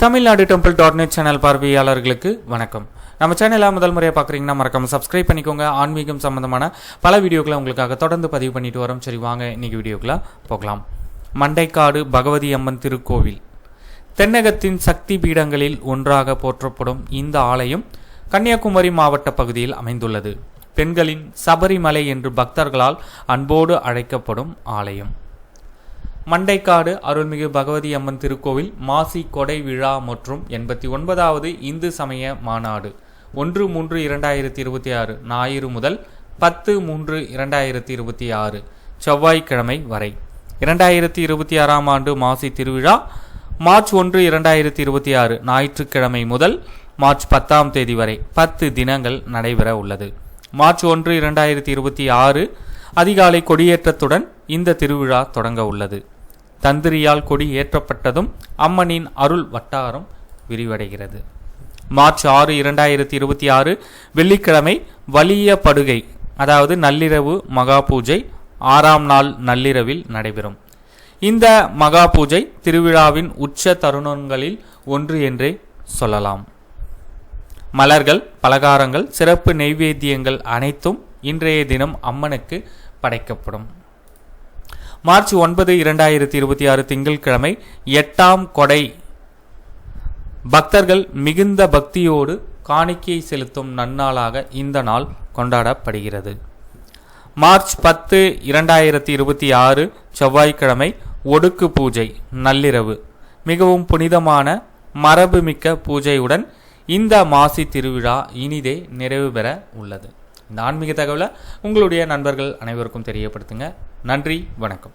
Tamil Nadu டெம்பிள்.net channel பார்வையாளர்களுக்கு வணக்கம். நம்ம சேனலை முதல் முறையாக பார்க்குறீங்கன்னா மறக்காம சப்ஸ்கிரைப் பண்ணிக்கோங்க. ஆன்மீகம் சம்பந்தமான பல வீடியோக்களை உங்களுக்காக தொடர்ந்து பதிவு பண்ணிட்டு வரோம். சரி வாங்க இன்னைக்கு வீடியோக்குள்ள போகலாம். மண்டைக்காடு பகவதி அம்மன் திருக்கோவில் தென்னகத்தின் சக்தி பீடங்களில் ஒன்றாக போற்றப்படும் இந்த ஆலயம் கன்னியாகுமரி மாவட்ட பகுதியில் அமைந்துள்ளது. பெண்களின் சபரிமலை என்று பக்தர்களால் அன்போடு அழைக்கப்படும் ஆலயம். மண்டைக்காடு அருள்மிகு பகவதி அம்மன் திருக்கோவில் மாசி கொடை விழா மற்றும் 89வது இந்து சமய மாநாடு 1/3/2026 ஞாயிறு முதல் 10/3/2026 செவ்வாய்க்கிழமை வரை. 2026ஆம் ஆண்டு மாசி திருவிழா மார்ச் 1, 2026 ஞாயிற்றுக்கிழமை முதல் மார்ச் 10ஆம் தேதி வரை 10 தினங்கள் நடைபெற உள்ளது. மார்ச் 1, 2026 அதிகாலை கொடியேற்றத்துடன் இந்த திருவிழா தொடங்க உள்ளது. தந்திரியால் கொடி ஏற்றப்பட்டதும் அம்மனின் அருள் வட்டாரம் விரிவடைகிறது. மார்ச் 6, 2026 வெள்ளிக்கிழமை வலிய படுகை அதாவது நள்ளிரவு மகா பூஜை 6ஆம் நாள் நள்ளிரவில் நடைபெறும். இந்த மகா பூஜை திருவிழாவின் உச்ச தருணங்களில் ஒன்று என்றே சொல்லலாம். மலர்கள், பலகாரங்கள், சிறப்பு நெய்வேத்தியங்கள் அனைத்தும் இன்றைய தினம் அம்மனுக்கு படைக்கப்படும். மார்ச் 9, 2026 திங்கட்கிழமை 8ஆம் கொடை பக்தர்கள் மிகுந்த பக்தியோடு காணிக்கை செலுத்தும் நன்னாளாக இந்த நாள் கொண்டாடப்படுகிறது. மார்ச் 10, 2026 செவ்வாய்க்கிழமை ஒடுக்கு பூஜை நள்ளிரவு மிகவும் புனிதமான மரபுமிக்க பூஜையுடன் இந்த மாசி திருவிழா இனிதே நிறைவு பெற உள்ளது. இந்த ஆன்மீக தகவலை உங்களுடைய நண்பர்கள் அனைவருக்கும் தெரியப்படுத்துங்க. நன்றி, வணக்கம்.